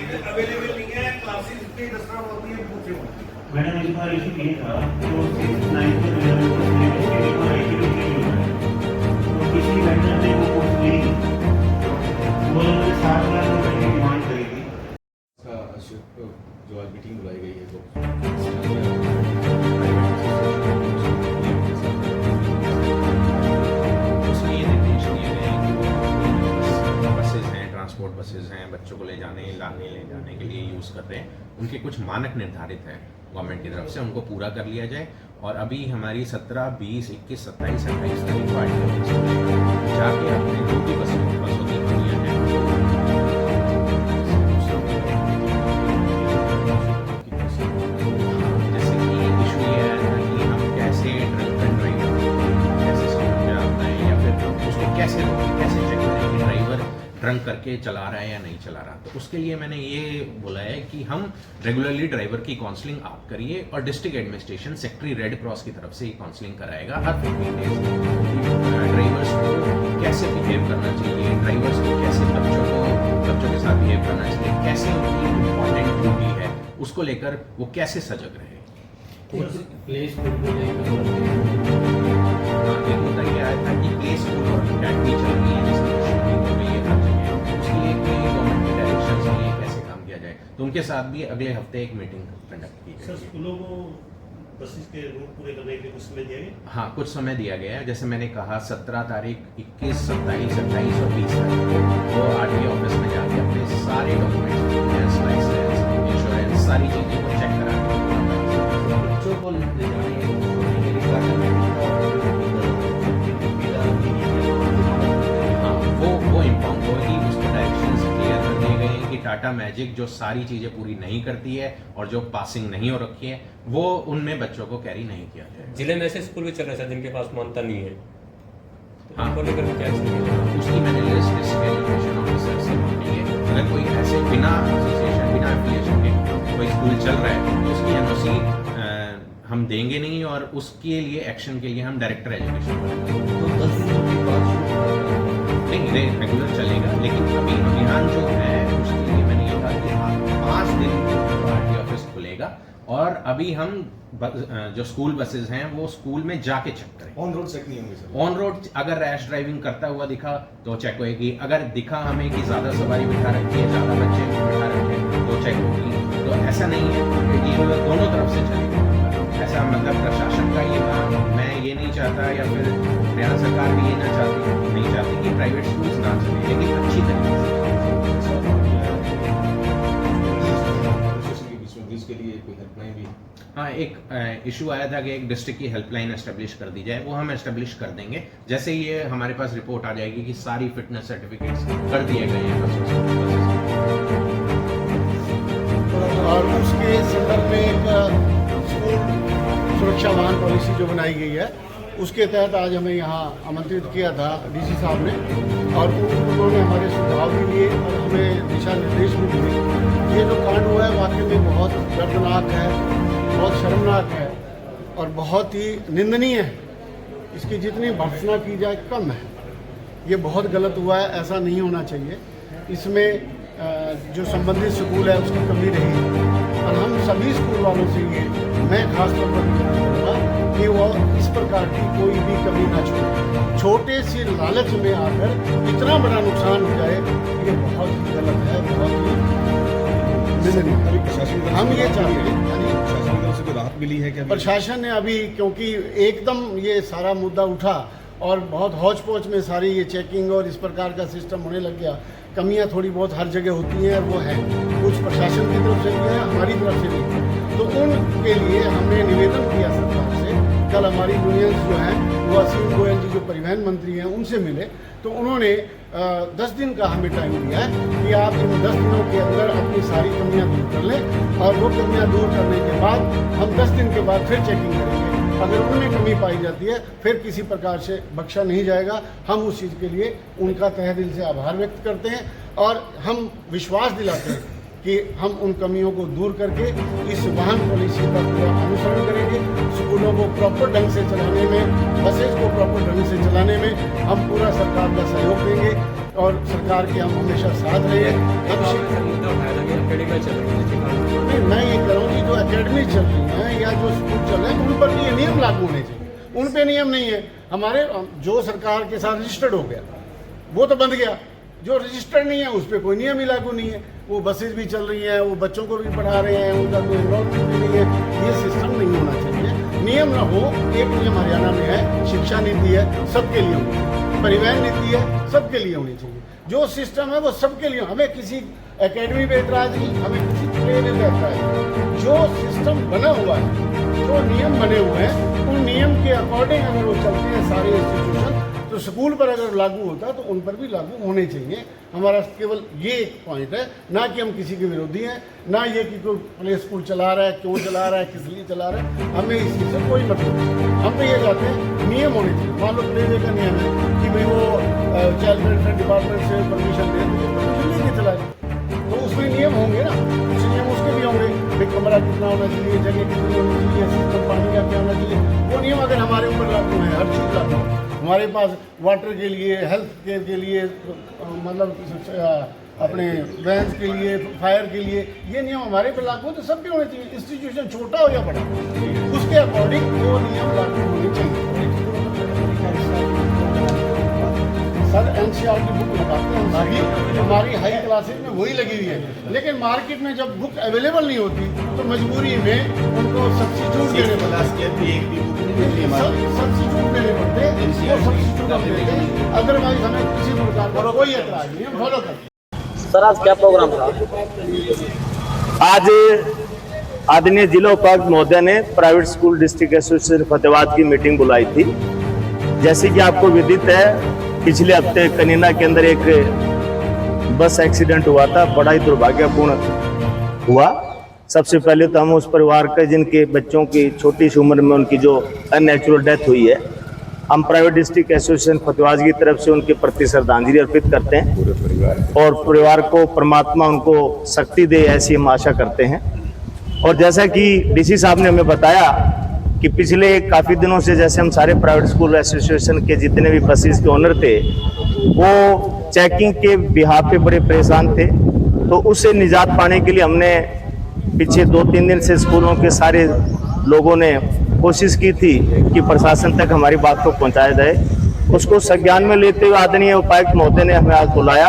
Available नहीं है, classes इतनी डिस्टर्ब होती है, पूछे मत। मैडम इस बार इशू ये था जो 9th और 11th को सिलेबस के लिए हमारा ICT चेंज हो रहा है, तो किसी वेंडर ने वो कोर्स ली वो उन्होंने 7 लाख रुपए की डिमांड करी थी। जो आज मीटिंग बुलाई गई है वो उसमें ये निर्देश दिए गए हैं कि बसेज हैं, ट्रांसपोर्ट बसेज हैं, बच्चों को ले जाने के लिए यूज़ कर रहे हैं, उनके कुछ मानक निर्धारित हैं गवर्नमेंट की तरफ से, उनको पूरा कर लिया जाए। और अभी हमारी 17, 20, 21, 27, 28 तारीख को आरटीओ जाके अपने जो भी बसों की कमियाँ हैं जैसे कि इशू ये आया था कि हम कैसे ड्रंक एंड ड्राइवर कैसे समझ में आता है या फिर उसको कैसे रोकें, कैसे चेक करें कि ड्राइवर ड्रंक करके चला रहा है या नहीं चला रहा। तो उसके लिए मैंने ये बोला है कि हम रेगुलरली ड्राइवर की काउंसलिंग आप करिए और district administration secretary red cross की तरफ से ये काउंसलिंग कराएगा हर 15 डेज। ड्राइवर्स को कैसे बिहेव करना चाहिए, ड्राइवर्स को कैसे बच्चों के साथ बिहेव करना चाहिए, कैसे उनकी इम्पॉर्टेंट ड्यूटी है उसको लेकर वो कैसे सजग रहे। प्ले स्कूल में जाएंगे एक मुद्दा ये आया था कि प्ले स्कूल और अकेडमी चल रही है जिसकी शूटिंग हो गई है हर जगह, उसके लिए कोई गवर्नमेंट की डायरेक्शन चाहिए कैसे काम किया जाए। तो उनके साथ भी अगले हफ्ते एक मीटिंग कंडक्ट की सर, स्कूलों को बसेस के रूट पूरे करने के लिए कुछ समय दिया गया? हाँ, कुछ समय दिया गया है। जैसे मैंने कहा 17 तारीख, 21, 27, 28 और 20 तारीख को वो आरटीओ ऑफिस में जाके अपने सारे डॉक्यूमेंट्स, लाइसेंस, इंश्योरेंस, सारी चीज़ें को चेक करा के बच्चों को ले जाने के लिए हाँ वो इम्पाउंड होगी, उसको डायरेक्शंस क्लियर कर दिए गए हैं कि टाटा मैजिक जो सारी चीज़ें पूरी नहीं करती है और जो पासिंग नहीं हो रखी है वो उनमें बच्चों को कैरी नहीं किया जाए। जिले में ऐसे स्कूल भी चल रहे हैं जिनके पास मान्यता नहीं है, तो हाँ, उनको लेकर के क्या स्थिति? उसकी मैंने लिस्ट डिस्ट्रिक्ट एजुकेशन ऑफिसर से मांगी है। अगर कोई ऐसे बिना एसोसिएशन बिना एफिलिएशन के कोई स्कूल चल रहा है तो उसकी एनओसी हम देंगे नहीं और उसके लिए एक्शन के लिए हम डायरेक्टर एजुकेशन तो 10 दिनों के बाद नहीं रेगुलर चलेगा, लेकिन अभी अभियान जो है उसके लिए मैंने ये कहा कि 5 दिन आरटीओ ऑफिस खुलेगा और अभी हम जो स्कूल बसेज हैं वो स्कूल में जाके चेक करें। ऑन रोड चेक नहीं होंगे सर? ऑन रोड अगर रैश ड्राइविंग करता हुआ दिखा तो चेक होगी, अगर दिखा हमें कि ज़्यादा सवारी बिठा रखी है, ज़्यादा बच्चे बिठा रखे हैं तो चेक होगी। तो ऐसा नहीं है कि ये दोनों तरफ से चलेगा। ऐसा मतलब प्रशासन का ये काम, मैं ये नहीं चाहता या फिर हरियाणा सरकार भी ये नहीं चाहती कि प्राइवेट स्कूल्स ना चले, लेकिन अच्छी तरीके से। के लिए कोई हेल्पलाइन भी? हाँ, एक इशू आया था कि एक डिस्ट्रिक्ट की हेल्पलाइन एस्टेब्लिश कर दी जाए, वो हम एस्टेब्लिश कर देंगे जैसे ये हमारे पास रिपोर्ट आ जाएगी कि सारी फिटनेस सर्टिफिकेट्स कर दिए गए हैं और उसके संदर्भ में एक स्कूल सुरक्षा वाहन पॉलिसी जो बनाई गई है उसके तहत आज हमें यहाँ आमंत्रित किया था डीसी साहब ने और उन्होंने हमारे सुझाव भी लिए और हमें दिशा निर्देश भी दिए। ये जो कांड हुआ है वाकई में बहुत दर्दनाक है, बहुत शर्मनाक है और बहुत ही निंदनीय है। इसकी जितनी भर्त्सना की जाए कम है। ये बहुत गलत हुआ है, ऐसा नहीं होना चाहिए। इसमें जो संबंधित स्कूल है उसकी कमी रही है और हम सभी स्कूल वालों से ये मैं खास तौर पर निवेदन करूँगा कि वो इस प्रकार की कोई भी कमी ना छोड़े। छोटे से लालच में आकर इतना बड़ा नुकसान हो जाए ये बहुत ही गलत है, बहुत ही हम ये चाहते हैं। प्रशासन की तरफ से कोई राहत मिली है क्या? प्रशासन ने अभी क्योंकि एकदम ये सारा मुद्दा उठा और बहुत हौच पौच में सारी ये चेकिंग और इस प्रकार का सिस्टम होने लग गया, कमियां थोड़ी बहुत हर जगह होती हैं और वो है कुछ प्रशासन की तरफ से भी है, हमारी तरफ से भी है। तो उनके लिए हमने निवेदन किया सरकार से। कल हमारी यूनियंस जो हैं वो असीम गोयल जी जो परिवहन मंत्री हैं उनसे मिले तो उन्होंने 10 दिन का हमें टाइम दिया है कि आप इन 10 दिनों के अंदर अपनी सारी कमियां दूर कर लें और वो कमियां दूर करने के बाद हम 10 दिन के बाद फिर चेकिंग करेंगे। अगर उनमें कमी पाई जाती है फिर किसी प्रकार से बख्शा नहीं जाएगा। हम उस चीज़ के लिए उनका तहे दिल से आभार व्यक्त करते हैं और हम विश्वास दिलाते हैं कि हम उन कमियों को दूर करके इस वाहन पॉलिसी का पूरा अनुसरण करेंगे। स्कूलों को प्रॉपर ढंग से चलाने में, बसेज को प्रॉपर ढंग से चलाने में हम पूरा सरकार का सहयोग देंगे और सरकार के हम हमेशा साथ रहेंगे। एकेडमी चल रही है। नहीं, मैं ये कह रहा हूँ कि जो एकेडमी चल रही है या जो स्कूल चल रहे हैं उन पर भी ये नियम लागू होने चाहिए। उन पे नियम नहीं है। हमारे जो सरकार के साथ रजिस्टर्ड हो गया वो तो बंद गया, जो रजिस्टर्ड नहीं है उस पर कोई नियम ही लागू नहीं है। वो बसेज भी चल रही हैं, वो बच्चों को भी पढ़ा रहे हैं, उनका कोई इन्वॉल्वमेंट भी नहीं है। ये सिस्टम नहीं होना चाहिए। नियम ना हो, एक नियम हरियाणा में है, शिक्षा नीति है, सबके लिए होनी चाहिए। परिवहन नीति है, सबके लिए होनी चाहिए। जो सिस्टम है वो सबके लिए। हमें किसी एकेडमी पे एतराज नहीं, हमें किसी प्ले पे एतराज नहीं। जो सिस्टम बना हुआ है, जो नियम बने हुए हैं, उन नियम के अकॉर्डिंग अगर वो चलते हैं सारे इंस्टीट्यूशन, तो स्कूल पर अगर लागू होता तो उन पर भी लागू होने चाहिए। हमारा केवल ये एक पॉइंट है, ना कि हम किसी के विरोधी हैं, ना ये कि कोई प्ले स्कूल चला रहा है, क्यों चला रहा है, किस लिए चला रहा है, हमें इस चीज़ से कोई मतलब नहीं। हम तो ये चाहते हैं नियम होने चाहिए। मान लो प्ले का नियम है कि भाई वो चाइल्ड वेलफेयर डिपार्टमेंट से परमिशन दे, तो परमिशन लेके चला जाए, तो उसमें नियम होंगे ना, कुछ नियम उसके भी होंगे। भाई कमरा कितना होना चाहिए, जगह कितनी होनी चाहिए, सिस्टम पानी का क्या होना चाहिए, वो नियम अगर हमारे ऊपर लागू है, हर चीज़ लागू है। हमारे पास वाटर के लिए, हेल्थ केयर के लिए, मतलब अपने वैन के लिए, फायर के लिए, ये नियम हमारे पर लागू हो तो सबके होने चाहिए। इंस्टीट्यूशन छोटा हो या बड़ा, उसके अकॉर्डिंग वो नियम लागू होने चाहिए। सर एनसीईआरटी की बुक लगाते हैं, हमारी हाई क्लासेज में वही लगी हुई है, लेकिन मार्केट में जब बुक अवेलेबल नहीं होती तो मजबूरी में उनको सब्स्टिट्यूट देने पड़ते हैं, अदरवाइज हमें किसी प्रकार का कोई एतराज नहीं है, फॉलो करते। सर आज क्या प्रोग्राम था? आज आदरणीय जिला उपायुक्त महोदय ने private school district association Fatehabad की मीटिंग बुलाई थी। जैसे कि आपको विदित है, पिछले हफ्ते कनीना के अंदर एक बस एक्सीडेंट हुआ था, बड़ा ही दुर्भाग्यपूर्ण हुआ। सबसे पहले तो हम उस परिवार के जिनके बच्चों की छोटी सी उम्र में उनकी जो अननेचुरल डेथ हुई है, हम प्राइवेट डिस्ट्रिक्ट एसोसिएशन फतेहाबाद की तरफ से उनके प्रति श्रद्धांजलि अर्पित करते हैं पूरे परिवार और परिवार को परमात्मा उनको शक्ति दे, ऐसी हम आशा करते हैं। और जैसा कि डीसी साहब ने हमें बताया कि पिछले काफ़ी दिनों से जैसे हम सारे प्राइवेट स्कूल एसोसिएशन के जितने भी बसेस के ओनर थे वो चेकिंग के बिहाफ पे बड़े परेशान थे, तो उससे निजात पाने के लिए हमने पीछे 2-3 दिन से स्कूलों के सारे लोगों ने कोशिश की थी कि प्रशासन तक हमारी बात को पहुंचाया जाए। उसको संज्ञान में लेते हुए आदरणीय उपायुक्त महोदय ने हमें आज बुलाया।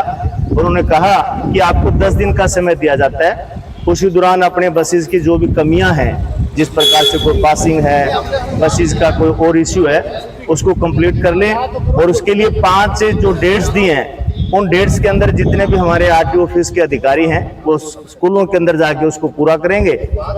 उन्होंने कहा कि आपको 10 दिन का समय दिया जाता है, उसी दौरान अपने बसेस की जो भी कमियां हैं, जिस प्रकार से कोई पासिंग है, बसेस का कोई और इश्यू है, उसको कंप्लीट कर लें। और उसके लिए 5 जो डेट्स दिए हैं, उन डेट्स के अंदर जितने भी हमारे आरटीओ ऑफिस के अधिकारी हैं वो स्कूलों के अंदर जाके उसको पूरा करेंगे।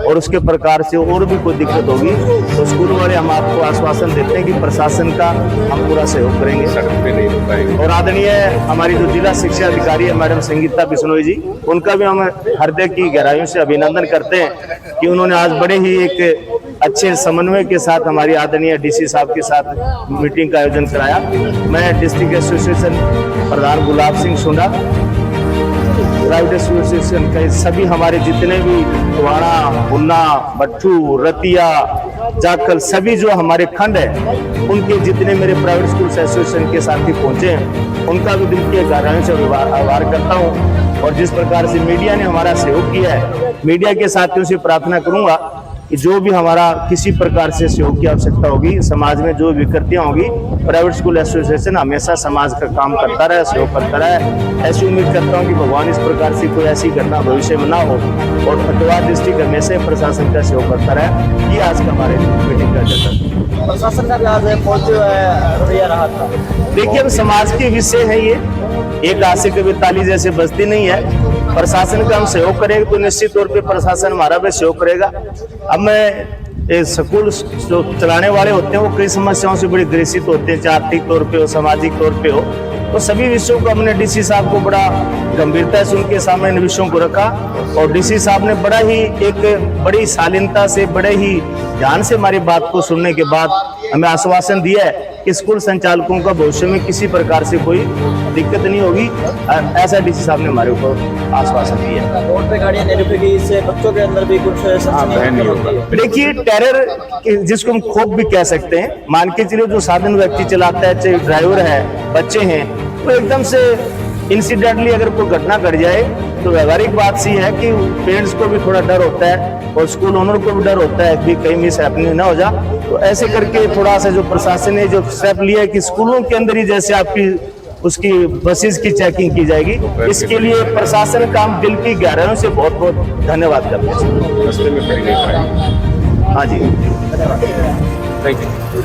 और उसके प्रकार से और भी कोई दिक्कत होगी तो स्कूल वाले हम आपको आश्वासन देते हैं कि प्रशासन का हम पूरा सहयोग करेंगे। सड़क पे नहीं रुक पाएंगे। और आदरणीय हमारी जो जिला शिक्षा अधिकारी है मैडम संगीता बिश्नोई जी, उनका भी हम हृदय की गहराइयों से अभिनंदन करते हैं कि उन्होंने आज बड़े ही एक अच्छे समन्वय के साथ हमारी आदरणीय डीसी साहब के साथ मीटिंग का आयोजन कराया। मैं डिस्ट्रिक्ट एसोसिएशन प्रधान गुलाब सिंह सोना, प्राइवेट एसोसिएशन के सभी हमारे जितने भी टुवाड़ा, उन्ना, भट्टू, रतिया, जाखल, सभी जो हमारे खंड है, उनके जितने मेरे प्राइवेट स्कूल एसोसिएशन के साथी पहुंचे हैं, उनका भी दिल की गहराइयों से आभार करता हूं। और जिस प्रकार से मीडिया ने हमारा सहयोग किया है, मीडिया के साथियों से प्रार्थना करूंगा कि जो भी हमारा किसी प्रकार से सहयोग की आवश्यकता होगी, समाज में जो विकृतियां होगी, प्राइवेट स्कूल एसोसिएशन हमेशा समाज का काम करता रहे, सहयोग करता रहे। ऐसी उम्मीद करता हूं कि भगवान इस प्रकार से कोई ऐसी घटना भविष्य में ना हो और फतेहाबाद डिस्ट्रिक्ट हमेशा प्रशासन का सहयोग करता रहे। ये आज का हमारे मीटिंग का एजेंडा। प्रशासन का भी आज पॉजिटिव रवैया रहा था। देखिए, अब समाज के विषय है ये, एक हाथ से कभी ताली जैसे बजती नहीं है। प्रशासन का हम सहयोग करेंगे तो निश्चित तौर पे प्रशासन हमारा भी सहयोग करेगा। अब मैं स्कूल जो चलाने वाले होते हैं वो कई समस्याओं से बड़े ग्रसित होते हैं, चाहे आर्थिक तौर पे हो, सामाजिक तौर पे हो, तो सभी विषयों को हमने डीसी साहब को बड़ा गंभीरता से उनके सामने इन विषयों को रखा और डीसी साहब ने बड़ा ही एक बड़ी शालीनता से, बड़े ही ध्यान से हमारी बात को सुनने के बाद हमें आश्वासन दिया है कि स्कूल संचालकों का भविष्य में किसी प्रकार से कोई दिक्कत नहीं होगी। ऐसा डीसी साहब ने हमारे ऊपर आश्वासन दिया। रोड पे गाड़ियां नहीं रुकेगी, इससे बच्चों के अंदर भी कुछ नहीं होती है। देखिए, टेरर जिसको हम खौफ भी कह सकते हैं, मान के चलिए जो साधन व्यक्ति चलाता है, चाहे ड्राइवर है, बच्चे हैं, तो एकदम से इंसिडेंटली अगर कोई घटना घट जाए तो व्यावहारिक बात सी है कि पेरेंट्स को भी थोड़ा डर होता है और स्कूल ओनर को भी डर होता है कि कहीं मिस हैपनिंग ना हो जा। तो ऐसे करके थोड़ा सा जो प्रशासन ने जो स्टेप लिया है कि स्कूलों के अंदर ही जैसे आपकी उसकी बसेस की चेकिंग की जाएगी, इसके लिए प्रशासन का हम दिल की गहराइयों से बहुत बहुत धन्यवाद करते हैं। रास्ते में खड़ी नहीं पाएंगे। हाँ जी। Thank you.